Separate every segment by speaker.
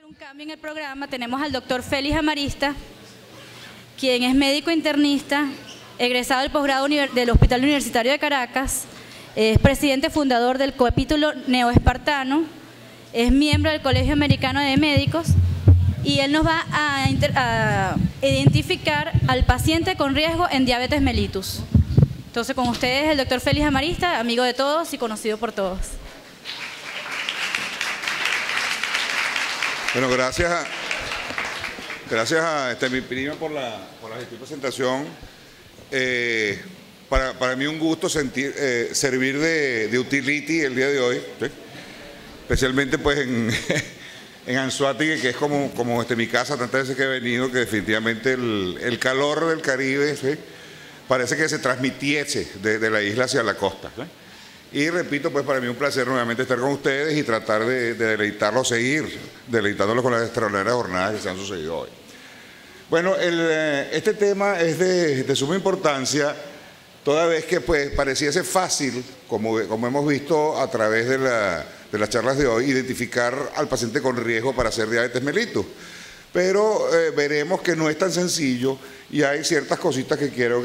Speaker 1: Un cambio en el programa, tenemos al doctor Félix Amarista, quien es médico internista, egresado del posgrado del Hospital Universitario de Caracas, es presidente fundador del capítulo neoespartano, es miembro del Colegio Americano de Médicos y él nos va a identificar al paciente con riesgo en diabetes mellitus. Entonces, con ustedes el doctor Félix Amarista, amigo de todos y conocido por todos.
Speaker 2: Bueno, gracias a mi prima por la gentil presentación. Para mí un gusto servir de utility el día de hoy, ¿sí? Especialmente pues en Anzoátegui, que es como mi casa tantas veces que he venido, que definitivamente el calor del Caribe, ¿sí? Parece que se transmitiese de la isla hacia la costa, ¿sí? Y repito, pues para mí un placer nuevamente estar con ustedes y tratar de deleitarlos, seguir deleitándolos con las extraordinarias jornadas que se han sucedido hoy. Bueno, este tema es de suma importancia, toda vez que pues pareciese fácil, como hemos visto a través de las charlas de hoy, identificar al paciente con riesgo para hacer diabetes mellitus. Pero veremos que no es tan sencillo y hay ciertas cositas que creo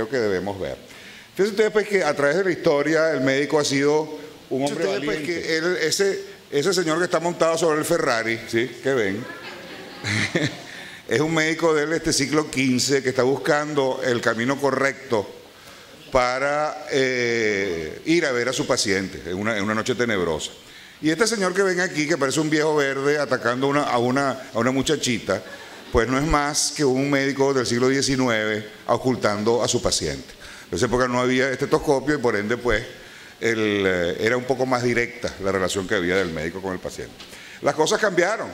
Speaker 2: que debemos ver. Fíjense ustedes pues que a través de la historia el médico ha sido un hombre valiente. Pues que ese señor que está montado sobre el Ferrari, ¿sí? Que ven, es un médico del siglo XV que está buscando el camino correcto para ir a ver a su paciente en una noche tenebrosa. Y este señor que ven aquí, que parece un viejo verde atacando a una muchachita, pues no es más que un médico del siglo XIX ocultando a su paciente. En esa época no había estetoscopio y por ende pues era un poco más directa la relación que había del médico con el paciente. Las cosas cambiaron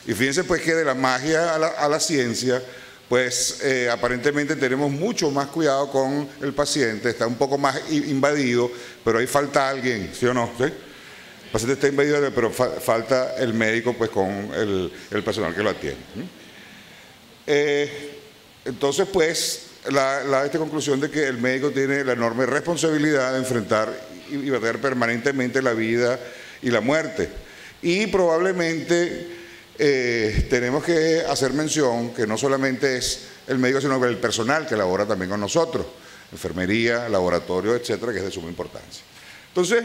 Speaker 2: y fíjense pues que de la magia a la ciencia pues aparentemente tenemos mucho más cuidado con el paciente, está un poco más invadido, pero ahí falta alguien, ¿sí o no? ¿Sí? El paciente está invadido, pero falta el médico pues con el personal que lo atiende. Entonces pues esta conclusión de que el médico tiene la enorme responsabilidad de enfrentar y ver permanentemente la vida y la muerte. Y probablemente tenemos que hacer mención que no solamente es el médico, sino el personal que labora también con nosotros, enfermería, laboratorio, etcétera, que es de suma importancia. Entonces,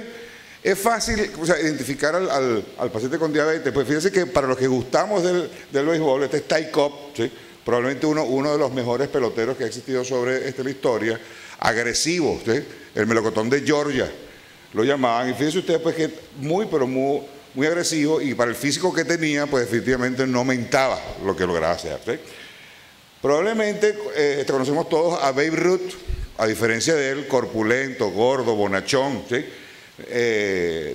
Speaker 2: es fácil identificar al paciente con diabetes. Pues fíjense que para los que gustamos del béisbol, este es Ty Cobb, ¿sí? Probablemente uno de los mejores peloteros que ha existido sobre la historia, agresivo, ¿sí? El melocotón de Georgia, lo llamaban, y fíjense ustedes pues que muy agresivo, y para el físico que tenía, pues definitivamente no aumentaba lo que lograba hacer, ¿sí? Probablemente conocemos todos a Babe Ruth, a diferencia de él, corpulento, gordo, bonachón, ¿sí?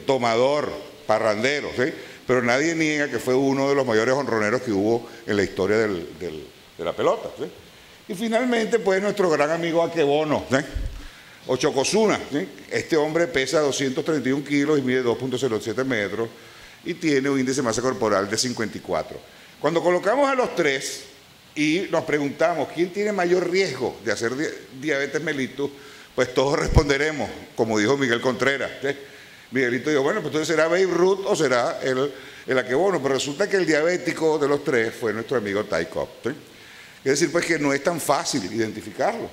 Speaker 2: Tomador, parrandero, ¿sí? Pero nadie niega que fue uno de los mayores honroneros que hubo en la historia de la pelota, ¿sí? Y finalmente, pues, nuestro gran amigo Akebono, ¿sí? O Yokozuna, ¿sí? Este hombre pesa 231 kilos y mide 2.07 metros y tiene un índice de masa corporal de 54. Cuando colocamos a los tres y nos preguntamos quién tiene mayor riesgo de hacer diabetes mellitus, pues todos responderemos, como dijo Miguel Contreras, ¿sí? Miguelito dijo, bueno, pues entonces será Babe Ruth o será el Akebono, pero resulta que el diabético de los tres fue nuestro amigo Ty Cobb, ¿sí? Es decir, pues que no es tan fácil identificarlo.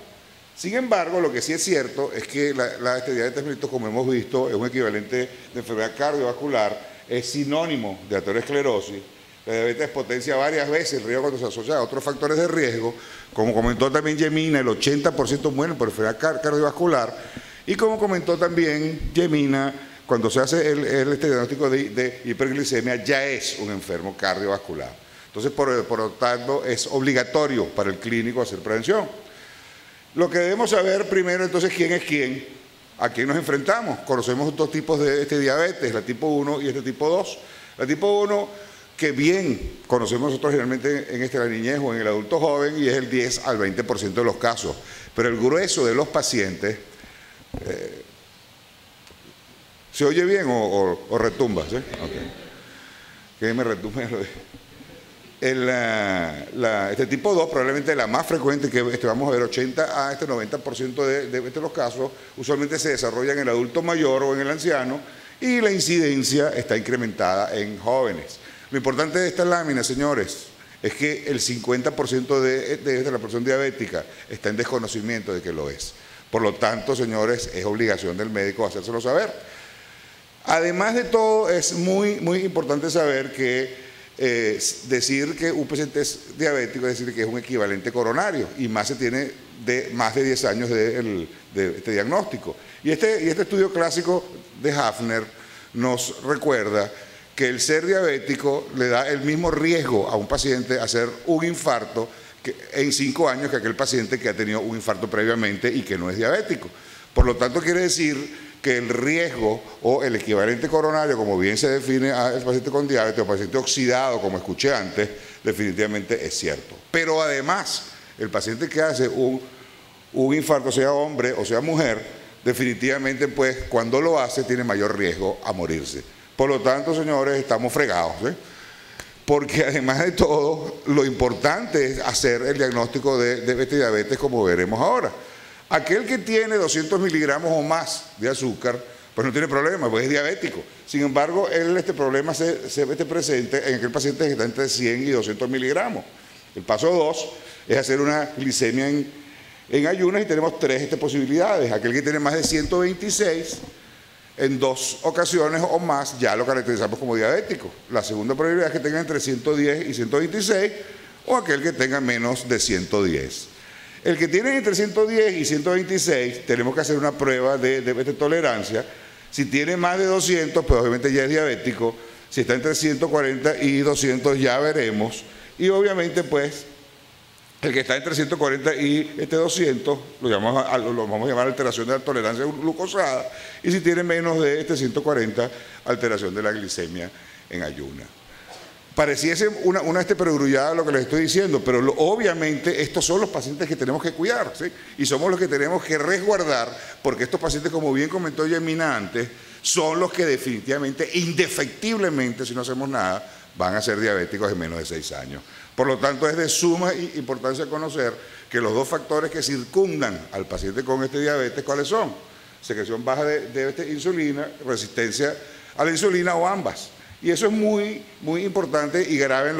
Speaker 2: Sin embargo, lo que sí es cierto es que este diabetes mellitus, como hemos visto, es un equivalente de enfermedad cardiovascular, es sinónimo de aterosclerosis. La diabetes potencia varias veces el riesgo cuando se asocia a otros factores de riesgo, como comentó también Yemina, el 80% mueren por enfermedad cardiovascular, y como comentó también Yemina, cuando se hace este diagnóstico de hiperglicemia ya es un enfermo cardiovascular. Entonces, por lo tanto, es obligatorio para el clínico hacer prevención. Lo que debemos saber primero, entonces, quién es quién, a quién nos enfrentamos. Conocemos dos tipos de diabetes, la tipo 1 y este tipo 2. La tipo 1, que bien conocemos nosotros generalmente en la niñez o en el adulto joven, y es el 10 al 20% de los casos. Pero el grueso de los pacientes... ¿se oye bien o retumba? ¿Sí? Okay. Que me retumbe. Este tipo 2, probablemente la más frecuente, que vamos a ver 80 a 90% de los casos, usualmente se desarrolla en el adulto mayor o en el anciano, y la incidencia está incrementada en jóvenes. Lo importante de esta lámina, señores, es que el 50% de la persona diabética está en desconocimiento de que lo es. Por lo tanto, señores, es obligación del médico hacérselo saber. Además de todo, es muy importante saber que decir que un paciente es diabético es decir que es un equivalente coronario, y más se tiene de más de 10 años de este diagnóstico. Y este estudio clásico de Hafner nos recuerda que el ser diabético le da el mismo riesgo a un paciente a hacer un infarto en 5 años que aquel paciente que ha tenido un infarto previamente y que no es diabético. Por lo tanto, quiere decir que el riesgo o el equivalente coronario, como bien se define al paciente con diabetes o paciente oxidado, como escuché antes, definitivamente es cierto. Pero además, el paciente que hace un infarto, sea hombre o sea mujer, definitivamente pues cuando lo hace tiene mayor riesgo a morirse. Por lo tanto, señores, estamos fregados, ¿eh? Porque además de todo, lo importante es hacer el diagnóstico de este diabetes, como veremos ahora. Aquel que tiene 200 miligramos o más de azúcar, pues no tiene problema, pues es diabético. Sin embargo, este problema se presente en aquel paciente que está entre 100 y 200 miligramos. El paso 2 es hacer una glicemia en ayunas, y tenemos 3 posibilidades. Aquel que tiene más de 126, en 2 ocasiones o más, ya lo caracterizamos como diabético. La segunda probabilidad es que tenga entre 110 y 126, o aquel que tenga menos de 110. El que tiene entre 110 y 126, tenemos que hacer una prueba de tolerancia. Si tiene más de 200, pues obviamente ya es diabético. Si está entre 140 y 200, ya veremos. Y obviamente, pues, el que está entre 140 y 200, lo vamos a llamar alteración de la tolerancia glucosada. Y si tiene menos de 140, alteración de la glicemia en ayuna. Pareciese una perogrullada lo que les estoy diciendo, pero obviamente estos son los pacientes que tenemos que cuidar, ¿sí? Y somos los que tenemos que resguardar, porque estos pacientes, como bien comentó Yemina antes, son los que definitivamente, indefectiblemente, si no hacemos nada, van a ser diabéticos en menos de 6 años. Por lo tanto, es de suma importancia conocer que los 2 factores que circundan al paciente con este diabetes, ¿cuáles son? Secreción baja de insulina, resistencia a la insulina o ambas. Y eso es muy importante, y graben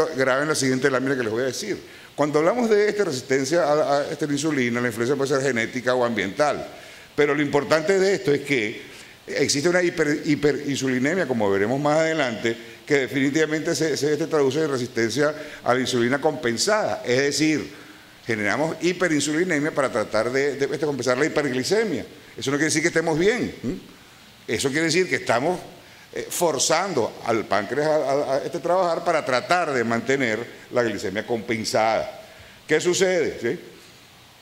Speaker 2: la siguiente lámina que les voy a decir. Cuando hablamos de resistencia a la insulina, la influencia puede ser genética o ambiental. Pero lo importante de esto es que existe una hiperinsulinemia, como veremos más adelante, que definitivamente se traduce en resistencia a la insulina compensada. Es decir, generamos hiperinsulinemia para tratar de compensar la hiperglicemia. Eso no quiere decir que estemos bien. Eso quiere decir que estamos forzando al páncreas a trabajar para tratar de mantener la glicemia compensada. ¿Qué sucede? ¿Sí?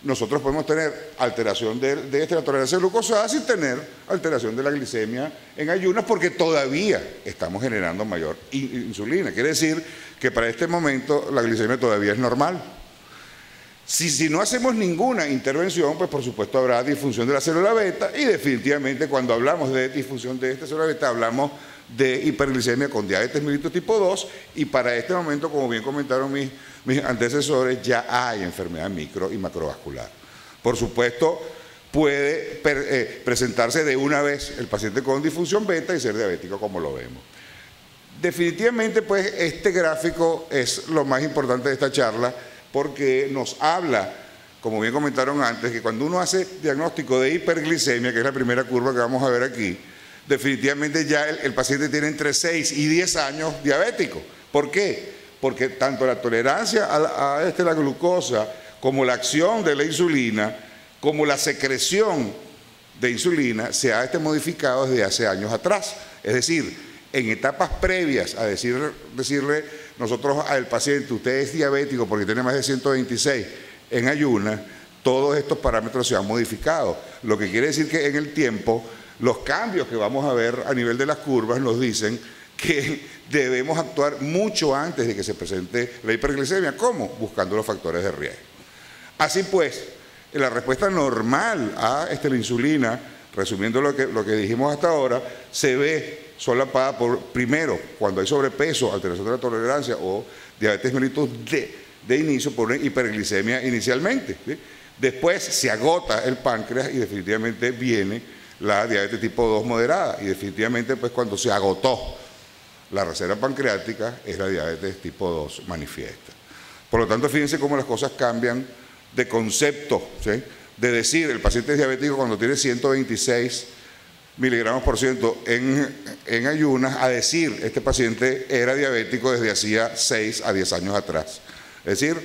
Speaker 2: Nosotros podemos tener alteración de la tolerancia glucosada sin tener alteración de la glicemia en ayunas, porque todavía estamos generando mayor insulina. Quiere decir que para este momento la glicemia todavía es normal. Si no hacemos ninguna intervención, pues por supuesto habrá disfunción de la célula beta, y definitivamente cuando hablamos de disfunción de esta célula beta hablamos de hiperglicemia con diabetes mellitus tipo 2, y para este momento, como bien comentaron mis antecesores, ya hay enfermedad micro y macrovascular. Por supuesto, puede presentarse de una vez el paciente con disfunción beta y ser diabético, como lo vemos. Definitivamente, pues, este gráfico es lo más importante de esta charla, porque nos habla, como bien comentaron antes, que cuando uno hace diagnóstico de hiperglicemia, que es la primera curva que vamos a ver aquí, definitivamente ya el paciente tiene entre 6 y 10 años diabético. ¿Por qué? Porque tanto la tolerancia a la glucosa, como la acción de la insulina, como la secreción de insulina, se ha modificado desde hace años atrás. Es decir, en etapas previas a decirle nosotros al paciente, usted es diabético porque tiene más de 126 en ayunas, todos estos parámetros se han modificado. Lo que quiere decir que en el tiempo, los cambios que vamos a ver a nivel de las curvas nos dicen que debemos actuar mucho antes de que se presente la hiperglicemia. ¿Cómo? Buscando los factores de riesgo. Así pues, la respuesta normal a la insulina, resumiendo lo que dijimos hasta ahora, se ve solapada por, primero, cuando hay sobrepeso, alteración de la tolerancia o diabetes mellitus de inicio, por una hiperglicemia inicialmente, ¿sí? Después se agota el páncreas y definitivamente viene la diabetes tipo 2 moderada, y definitivamente pues cuando se agotó la reserva pancreática, es la diabetes tipo 2 manifiesta. Por lo tanto, fíjense cómo las cosas cambian de concepto, ¿sí? De decir, el paciente es diabético cuando tiene 126 miligramos por ciento en ayunas, a decir, este paciente era diabético desde hacía 6 a 10 años atrás. Es decir,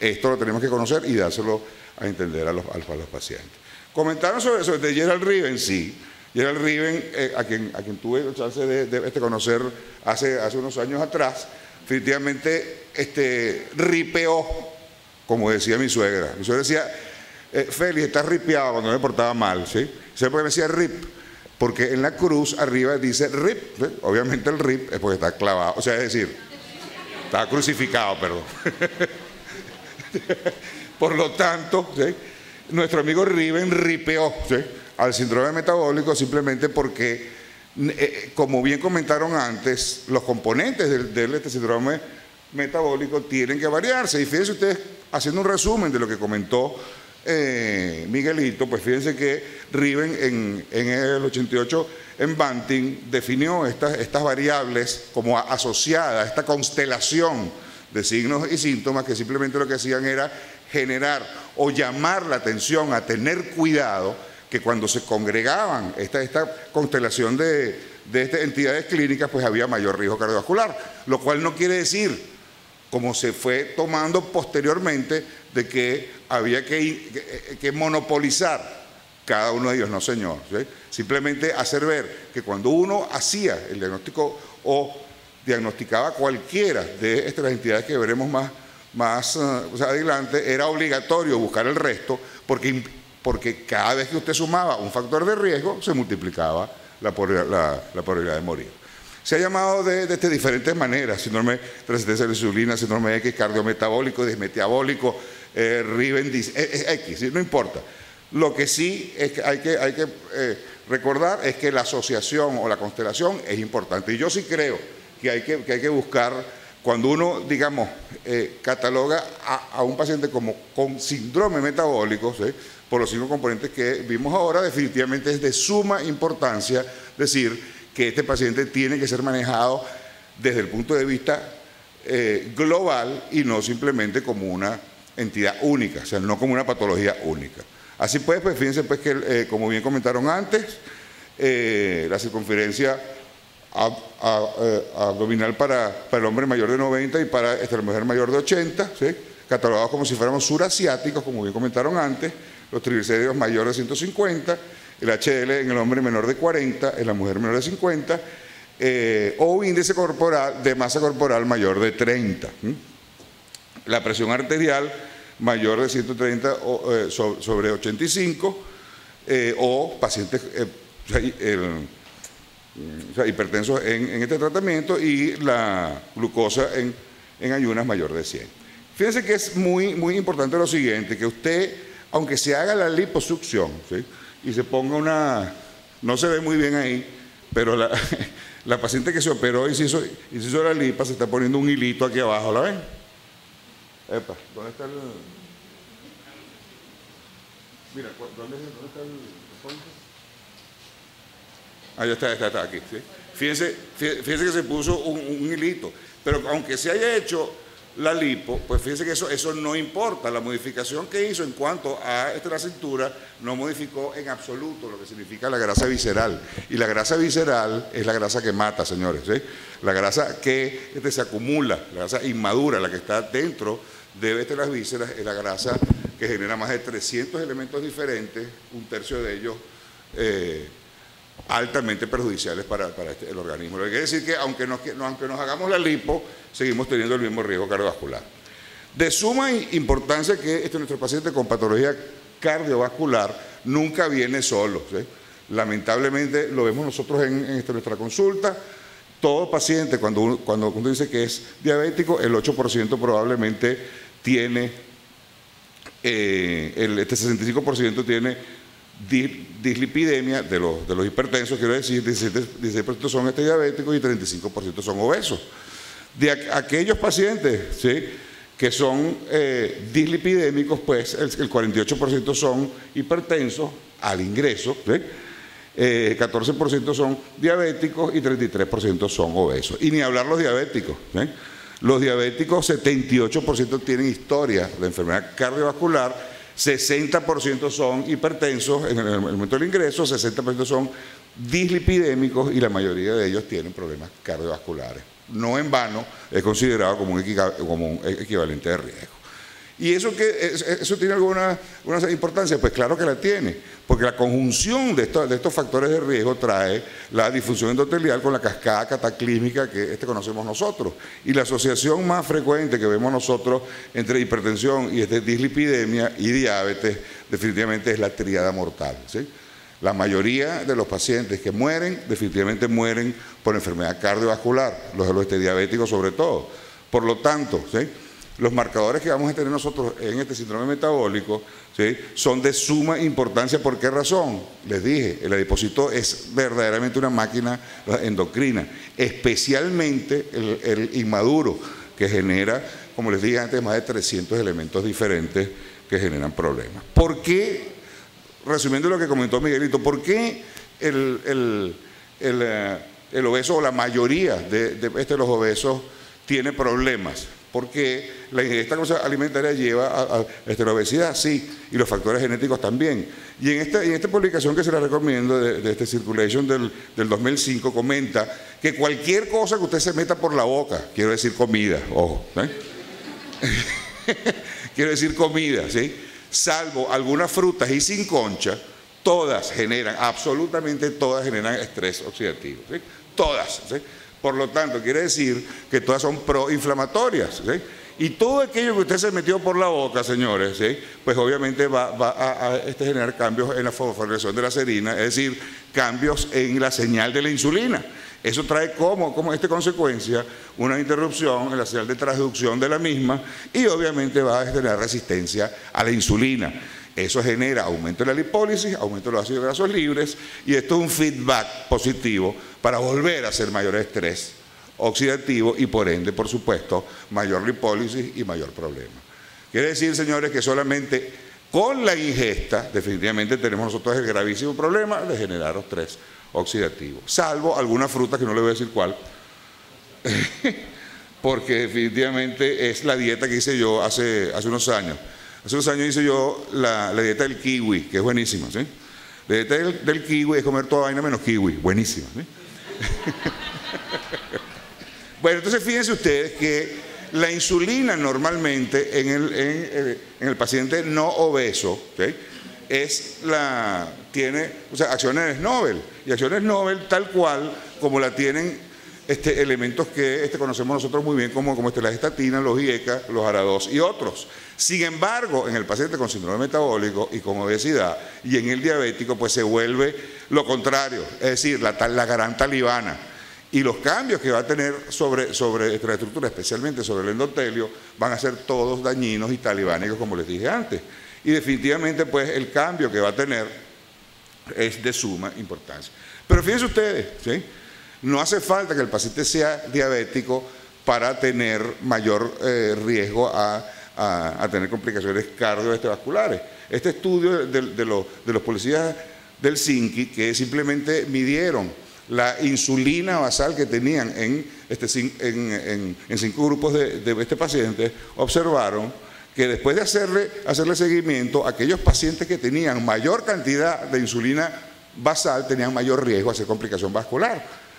Speaker 2: esto lo tenemos que conocer y dárselo a entender a los pacientes. Comentaron sobre eso de Gerald Riven, sí. Gerald Riven, a quien tuve la chance de conocer hace unos años atrás, definitivamente ripeó, como decía mi suegra. Mi suegra decía, Félix, estás ripeado, cuando me portaba mal, ¿sí? ¿Sabe por qué me decía rip? Porque en la cruz arriba dice rip, ¿sí? Obviamente el rip es porque está clavado, o sea, es decir, está crucificado, perdón. Por lo tanto, ¿sí? Nuestro amigo Riven ripeó, ¿sí? Al síndrome metabólico simplemente porque, como bien comentaron antes, los componentes de este síndrome metabólico tienen que variarse. Y fíjense ustedes, haciendo un resumen de lo que comentó Miguelito, pues fíjense que Riven en el 88 en Banting definió estas variables como asociadas, esta constelación de signos y síntomas que simplemente lo que hacían era generar o llamar la atención a tener cuidado, que cuando se congregaban esta constelación de entidades clínicas, pues había mayor riesgo cardiovascular, lo cual no quiere decir, como se fue tomando posteriormente, de que había que monopolizar cada uno de ellos, no señor, ¿sí? Simplemente hacer ver que cuando uno hacía el diagnóstico o diagnosticaba cualquiera de las entidades que veremos más adelante, era obligatorio buscar el resto, porque cada vez que usted sumaba un factor de riesgo, se multiplicaba la probabilidad de morir. Se ha llamado de diferentes maneras: síndrome de resistencia a la insulina, síndrome X, cardiometabólico, dismetabólico, Riven, X, ¿sí? No importa. Lo que sí es que hay que recordar es que la asociación o la constelación es importante. Y yo sí creo que hay que buscar, cuando uno, digamos, cataloga a un paciente como con síndrome metabólico, ¿sí? Por los 5 componentes que vimos ahora, definitivamente es de suma importancia decir que este paciente tiene que ser manejado desde el punto de vista global y no simplemente como una entidad única, o sea, no como una patología única. Así pues fíjense pues que, como bien comentaron antes, la circunferencia abdominal para el hombre mayor de 90 y para la mujer mayor de 80, ¿sí? Catalogados como si fuéramos surasiáticos, como bien comentaron antes, los triglicéridos mayores de 150, el HDL en el hombre menor de 40, en la mujer menor de 50, o índice corporal de masa corporal mayor de 30. La presión arterial mayor de 130 sobre 85, o pacientes hipertensos en este tratamiento, y la glucosa en ayunas mayor de 100. Fíjense que es muy importante lo siguiente, que usted, aunque se haga la liposucción, ¿sí? Y se ponga no se ve muy bien ahí, pero la paciente que se operó y se hizo la lipa, se está poniendo un hilito aquí abajo, ¿la ven? Epa, ¿dónde está el...? Mira, ¿dónde está el...? Ah, ya está aquí, ¿sí? Fíjense que se puso un hilito, pero aunque se haya hecho la lipo, pues fíjense que eso no importa. La modificación que hizo en cuanto a la cintura no modificó en absoluto lo que significa la grasa visceral. Y la grasa visceral es la grasa que mata, señores, ¿sí? La grasa que se acumula, la grasa inmadura, la que está dentro de las vísceras, es la grasa que genera más de 300 elementos diferentes, un tercio de ellos altamente perjudiciales para el organismo. Lo que quiere decir que aunque nos hagamos la lipo, seguimos teniendo el mismo riesgo cardiovascular. De suma importancia que nuestro paciente con patología cardiovascular nunca viene solo, ¿sí? Lamentablemente lo vemos nosotros en nuestra consulta. Todo paciente, cuando uno dice que es diabético, el 8% probablemente tiene, el 65% tiene dislipidemia de los hipertensos, quiero decir, 16% son diabéticos y 35% son obesos. De aquellos pacientes, ¿sí?, que son dislipidémicos, pues el 48% son hipertensos al ingreso, ¿sí?, 14% son diabéticos y 33% son obesos. Y ni hablar los diabéticos. Los diabéticos, 78% tienen historia de enfermedad cardiovascular, 60% son hipertensos en el momento del ingreso, 60% son dislipidémicos y la mayoría de ellos tienen problemas cardiovasculares. No en vano es considerado como un equivalente de riesgo. ¿Y eso tiene alguna importancia? Pues claro que la tiene, porque la conjunción de estos factores de riesgo trae la disfunción endotelial con la cascada cataclísmica que conocemos nosotros. Y la asociación más frecuente que vemos nosotros entre hipertensión y dislipidemia y diabetes definitivamente es la tríada mortal, ¿sí? La mayoría de los pacientes que mueren definitivamente mueren por enfermedad cardiovascular, los diabéticos sobre todo. Por lo tanto, ¿sí?, los marcadores que vamos a tener nosotros en este síndrome metabólico, ¿sí?, son de suma importancia. ¿Por qué razón? Les dije, el adipocito es verdaderamente una máquina endocrina, especialmente el inmaduro, que genera, como les dije antes, más de 300 elementos diferentes que generan problemas. ¿Por qué? Resumiendo lo que comentó Miguelito, ¿por qué el obeso o la mayoría de los obesos tiene problemas? Porque la ingesta alimentaria lleva a la obesidad, sí, y los factores genéticos también. Y en esta publicación que se la recomiendo, de este Circulation del 2005, comenta que cualquier cosa que usted se meta por la boca, quiero decir comida, ojo, quiero decir comida, ¿sí?, salvo algunas frutas y sin concha, todas generan, absolutamente todas generan estrés oxidativo, ¿sí?, todas, ¿sí? Por lo tanto, quiere decir que todas son proinflamatorias, ¿sí? Y todo aquello que usted se metió por la boca, señores, ¿sí?, pues obviamente va a generar cambios en la fosforilación de la serina, es decir, cambios en la señal de la insulina. Eso trae como consecuencia una interrupción en la señal de transducción de la misma y obviamente va a generar resistencia a la insulina. Eso genera aumento de la lipólisis, aumento de los ácidos grasos libres y esto es un feedback positivo para volver a hacer mayor estrés oxidativo y por ende, por supuesto, mayor lipólisis y mayor problema. Quiere decir, señores, que solamente con la ingesta definitivamente tenemos nosotros el gravísimo problema de generar estrés oxidativo, salvo algunas frutas que no le voy a decir cuál, porque definitivamente es la dieta que hice yo hace unos años. Hace unos años hice yo la dieta del kiwi, que es buenísima, ¿sí? La dieta del kiwi es comer toda vaina menos kiwi, buenísima, ¿sí? Bueno, entonces fíjense ustedes que la insulina normalmente en el paciente no obeso, ¿sí?, tiene acciones Nobel, y acciones Nobel tal cual como la tienen elementos que conocemos nosotros muy bien como las estatinas, los IECA, los ARA2 y otros. Sin embargo, en el paciente con síndrome metabólico y con obesidad y en el diabético, pues se vuelve lo contrario, es decir, la gran talibana. Y los cambios que va a tener sobre la estructura, especialmente sobre el endotelio, van a ser todos dañinos y talibánicos, como les dije antes. Y definitivamente, pues, el cambio que va a tener es de suma importancia. Pero fíjense ustedes, ¿sí?, no hace falta que el paciente sea diabético para tener mayor riesgo a tener complicaciones cardiovasculares. Este estudio de los policías del CINCI, que simplemente midieron la insulina basal que tenían en 5 grupos de este paciente, observaron que después de hacerle seguimiento, aquellos pacientes que tenían mayor cantidad de insulina basal tenían mayor riesgo a hacer complicación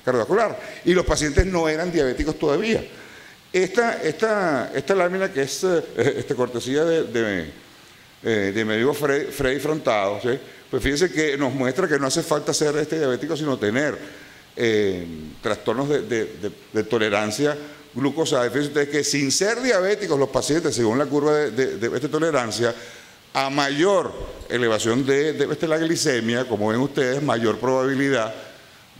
Speaker 2: cardiovascular, y los pacientes no eran diabéticos todavía. Esta lámina, que es cortesía de mi amigo Freddy Frontado, ¿sí?, pues fíjense que nos muestra que no hace falta ser diabético, sino tener trastornos de tolerancia glucosa. Fíjense ustedes que sin ser diabéticos los pacientes, según la curva de tolerancia, a mayor elevación de la glicemia, como ven ustedes, mayor probabilidad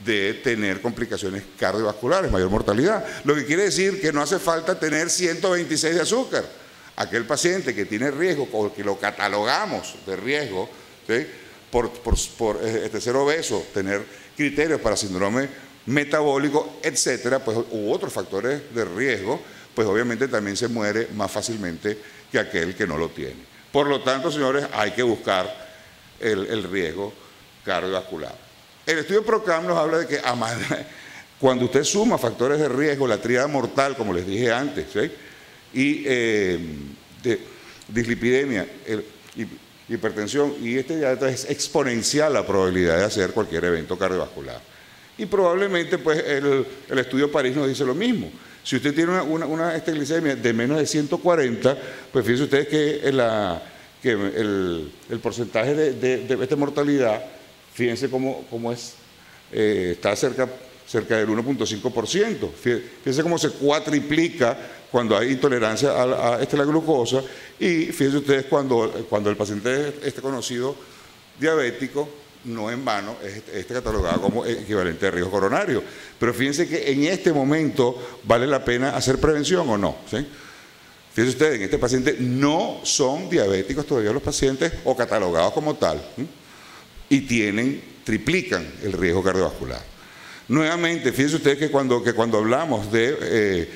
Speaker 2: de tener complicaciones cardiovasculares, mayor mortalidad. Lo que quiere decir que no hace falta tener 126 de azúcar. Aquel paciente que tiene riesgo, o que lo catalogamos de riesgo, ¿sí?, por ser obeso, tener criterios para síndrome metabólico, etcétera, pues u otros factores de riesgo, pues obviamente también se muere más fácilmente que aquel que no lo tiene. Por lo tanto, señores, hay que buscar el riesgo cardiovascular. El estudio PROCAM nos habla de que cuando usted suma factores de riesgo, la tríada mortal, como les dije antes, ¿sí? Y dislipidemia, hipertensión, y ya es exponencial la probabilidad de hacer cualquier evento cardiovascular. Y probablemente pues el estudio París nos dice lo mismo. Si usted tiene una glicemia de menos de 140, pues fíjense ustedes que el porcentaje de esta mortalidad, fíjense cómo es, está cerca del 1.5%. Fíjense cómo se cuatriplica cuando hay intolerancia a la glucosa, y fíjense ustedes cuando el paciente esté conocido diabético, no en vano, esté catalogado como equivalente a riesgo coronario. Pero fíjense que en este momento vale la pena hacer prevención o no, ¿sí? Fíjense ustedes, en este paciente no son diabéticos todavía los pacientes o catalogados como tal, ¿sí? Y triplican el riesgo cardiovascular. Nuevamente, fíjense ustedes que cuando hablamos de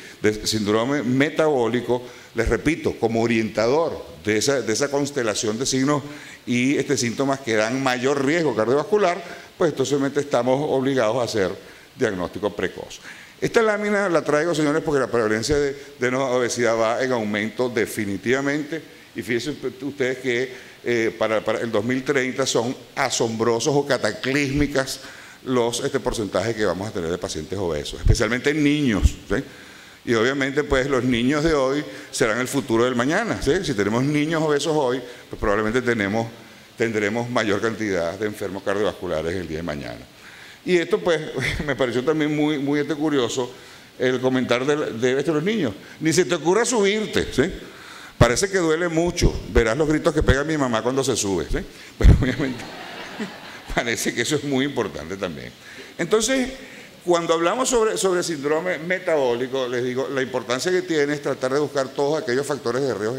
Speaker 2: síndrome metabólico, les repito, como orientador de esa constelación de signos y síntomas que dan mayor riesgo cardiovascular, pues entonces estamos obligados a hacer diagnóstico precoz. Esta lámina la traigo, señores, porque la prevalencia de obesidad va en aumento definitivamente, y fíjense ustedes que para el 2030 son asombrosos o cataclísmicas los porcentajes que vamos a tener de pacientes obesos, especialmente en niños, ¿sí? Y obviamente pues los niños de hoy serán el futuro del mañana, ¿sí? Si tenemos niños obesos hoy, pues probablemente tendremos mayor cantidad de enfermos cardiovasculares el día de mañana. Y esto pues me pareció también muy curioso el comentar de los niños. Ni se te ocurra subirte, ¿sí? Parece que duele mucho, verás los gritos que pega mi mamá cuando se sube, ¿sí? Pero obviamente parece que eso es muy importante también. Entonces, cuando hablamos sobre síndrome metabólico, les digo, la importancia que tiene es tratar de buscar todos aquellos factores de riesgo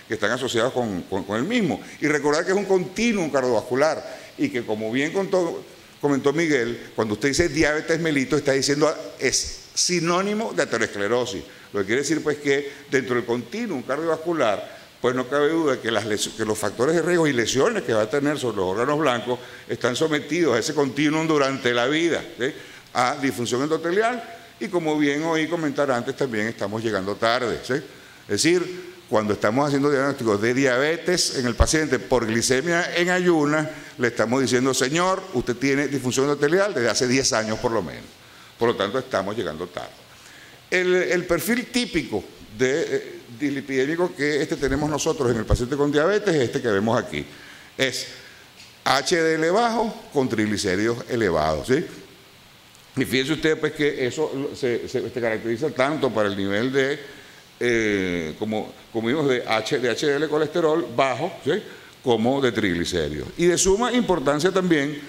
Speaker 2: que están asociados con el mismo. Y recordar que es un continuum cardiovascular y que, como bien comentó Miguel, cuando usted dice diabetes mellitus, está diciendo es sinónimo de aterosclerosis. Lo que quiere decir pues que dentro del continuum cardiovascular, pues no cabe duda que los factores de riesgo y lesiones que va a tener sobre los órganos blancos están sometidos a ese continuum durante la vida, ¿sí? A disfunción endotelial, y como bien oí comentar antes, también estamos llegando tarde, ¿sí? Es decir, cuando estamos haciendo diagnósticos de diabetes en el paciente por glicemia en ayunas, le estamos diciendo, señor, usted tiene disfunción endotelial desde hace 10 años por lo menos. Por lo tanto, estamos llegando tarde. El perfil típico de dislipidémico que tenemos nosotros en el paciente con diabetes es que vemos aquí. Es HDL bajo con triglicéridos elevados, ¿sí? Y fíjense ustedes pues que eso se caracteriza tanto para el nivel de, como vimos, de HDL colesterol bajo, ¿sí? Como de triglicéridos. Y de suma importancia también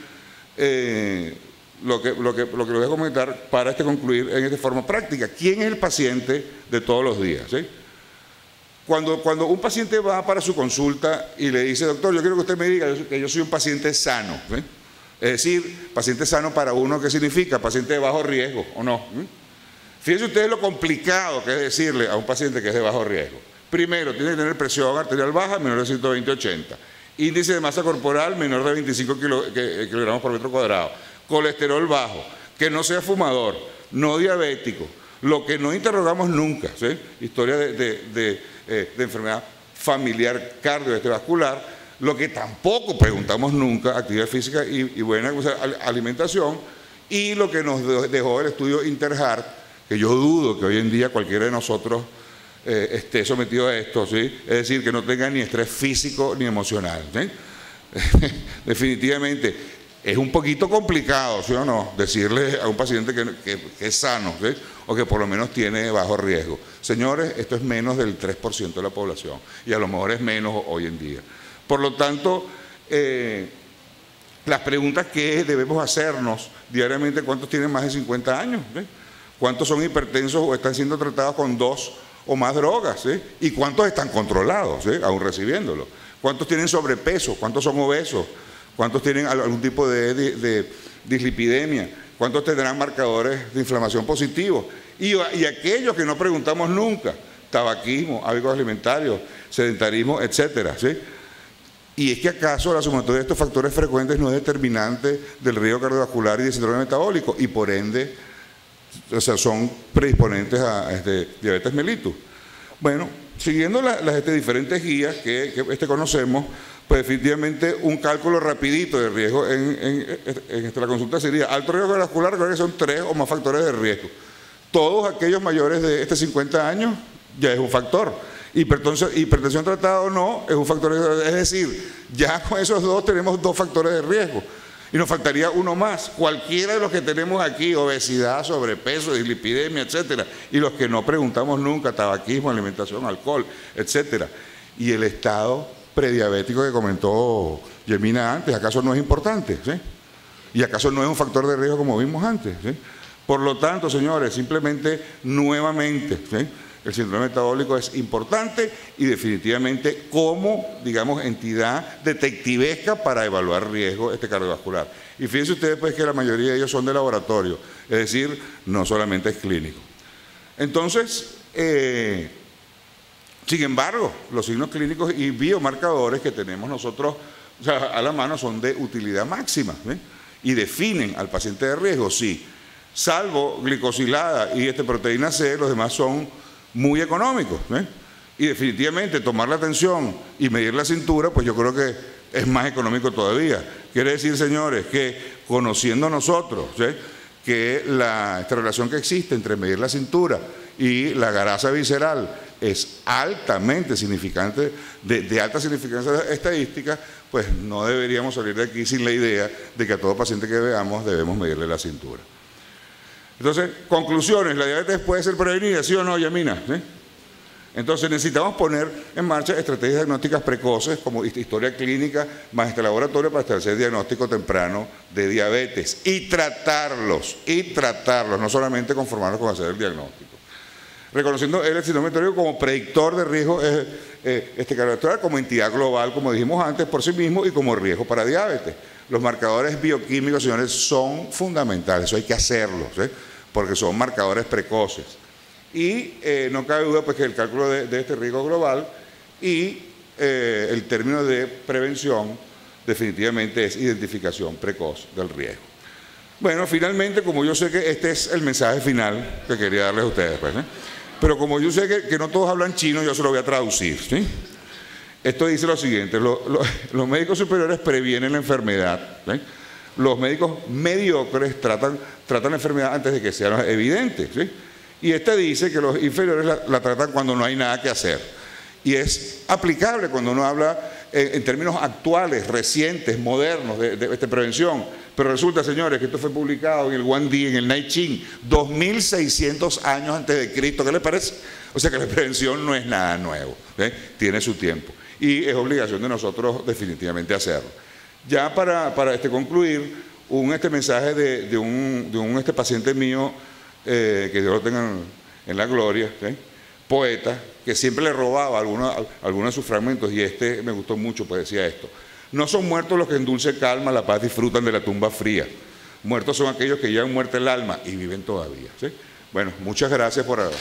Speaker 2: lo que les voy a comentar para concluir en forma práctica. ¿Quién es el paciente de todos los días? ¿Sí? Cuando un paciente va para su consulta y le dice, doctor, yo quiero que usted me diga que yo soy un paciente sano, ¿sí? Es decir, paciente sano para uno, ¿qué significa? Paciente de bajo riesgo, ¿o no? Fíjense ustedes lo complicado que es decirle a un paciente que es de bajo riesgo. Primero, tiene que tener presión arterial baja, menor de 120/80. Índice de masa corporal menor de 25 kilogramos por metro cuadrado. Colesterol bajo, que no sea fumador, no diabético. Lo que no interrogamos nunca, ¿sí? Historia de enfermedad familiar cardiovascular. Lo que tampoco preguntamos nunca, actividad física y buena alimentación. Y lo que nos dejó el estudio Interheart, que yo dudo que hoy en día cualquiera de nosotros esté sometido a esto, ¿sí? Es decir, que no tenga ni estrés físico ni emocional, ¿sí? Definitivamente es un poquito complicado, ¿sí o no?, decirle a un paciente que es sano, ¿sí? O que por lo menos tiene bajo riesgo. Señores, esto es menos del 3% de la población y a lo mejor es menos hoy en día. Por lo tanto, las preguntas que debemos hacernos diariamente: ¿cuántos tienen más de 50 años? ¿Sí? ¿Cuántos son hipertensos o están siendo tratados con 2 o más drogas? ¿Sí? ¿Y cuántos están controlados, ¿sí?, aún recibiéndolo? ¿Cuántos tienen sobrepeso? ¿Cuántos son obesos? ¿Cuántos tienen algún tipo de dislipidemia? ¿Cuántos tendrán marcadores de inflamación positivos? Y aquellos que no preguntamos nunca: tabaquismo, hábitos alimentarios, sedentarismo, etcétera, ¿sí? Y es que acaso la sumatoria de estos factores frecuentes no es determinante del riesgo cardiovascular y del síndrome metabólico, y por ende, o sea, son predisponentes a diabetes mellitus. Bueno, siguiendo las diferentes guías que conocemos, pues definitivamente un cálculo rapidito de riesgo en la consulta sería alto riesgo cardiovascular, creo que son 3 o más factores de riesgo. Todos aquellos mayores de 50 años ya es un factor. Hipertensión tratada o no es un factor de riesgo. Es decir, ya con esos dos tenemos 2 factores de riesgo. Y nos faltaría uno más, cualquiera de los que tenemos aquí, obesidad, sobrepeso, dislipidemia, etcétera, y los que no preguntamos nunca, tabaquismo, alimentación, alcohol, etcétera. Y el estado prediabético que comentó Yemina antes, ¿acaso no es importante? ¿Sí? ¿Y acaso no es un factor de riesgo como vimos antes? ¿Sí? Por lo tanto, señores, simplemente, nuevamente, ¿sí?, el síndrome metabólico es importante y definitivamente como, digamos, entidad detectivesca para evaluar riesgo cardiovascular. Y fíjense ustedes pues que la mayoría de ellos son de laboratorio, es decir, no solamente es clínico. Entonces, sin embargo, los signos clínicos y biomarcadores que tenemos nosotros, o sea, a la mano son de utilidad máxima, ¿sí?, y definen al paciente de riesgo, sí. Salvo glicosilada y proteína C, los demás son muy económicos, ¿eh? Y definitivamente tomar la tensión y medir la cintura, pues yo creo que es más económico todavía. Quiere decir, señores, que conociendo nosotros, ¿sí?, que esta relación que existe entre medir la cintura y la grasa visceral es altamente significante, de alta significancia estadística, pues no deberíamos salir de aquí sin la idea de que a todo paciente que veamos debemos medirle la cintura. Entonces, conclusiones, ¿la diabetes puede ser prevenida, sí o no, Yamina? ¿Sí? Entonces necesitamos poner en marcha estrategias diagnósticas precoces como historia clínica más laboratorio para establecer diagnóstico temprano de diabetes y tratarlos, no solamente conformarnos con hacer el diagnóstico. Reconociendo el síndrome metabólico como predictor de riesgo cardiovascular, como entidad global, como dijimos antes, por sí mismo y como riesgo para diabetes. Los marcadores bioquímicos, señores, son fundamentales, eso hay que hacerlo, ¿sí?, porque son marcadores precoces. Y no cabe duda pues, que el cálculo de este riesgo global y el término de prevención definitivamente es identificación precoz del riesgo. Bueno, finalmente, como yo sé que este es el mensaje final que quería darles a ustedes, pues, ¿eh?, pero como yo sé que no todos hablan chino, yo se lo voy a traducir, ¿sí? Esto dice lo siguiente: los médicos superiores previenen la enfermedad, ¿sí? Los médicos mediocres tratan la enfermedad antes de que sea evidente, ¿sí? Y dice que los inferiores la tratan cuando no hay nada que hacer. Y es aplicable cuando uno habla en términos actuales, recientes, modernos de prevención. Pero resulta, señores, que esto fue publicado en el Guandí, en el Naiching, 2600 años antes de Cristo. ¿Qué les parece? O sea que la prevención no es nada nuevo, ¿sí?, tiene su tiempo. Y es obligación de nosotros definitivamente hacerlo. Ya para concluir, un mensaje de un paciente mío, que Dios lo tenga en la gloria, ¿sí?, poeta, que siempre le robaba algunos de sus fragmentos, y me gustó mucho, pues decía esto: no son muertos los que en dulce calma la paz disfrutan de la tumba fría, muertos son aquellos que llevan muerta el alma y viven todavía, ¿sí? Bueno, muchas gracias por atender.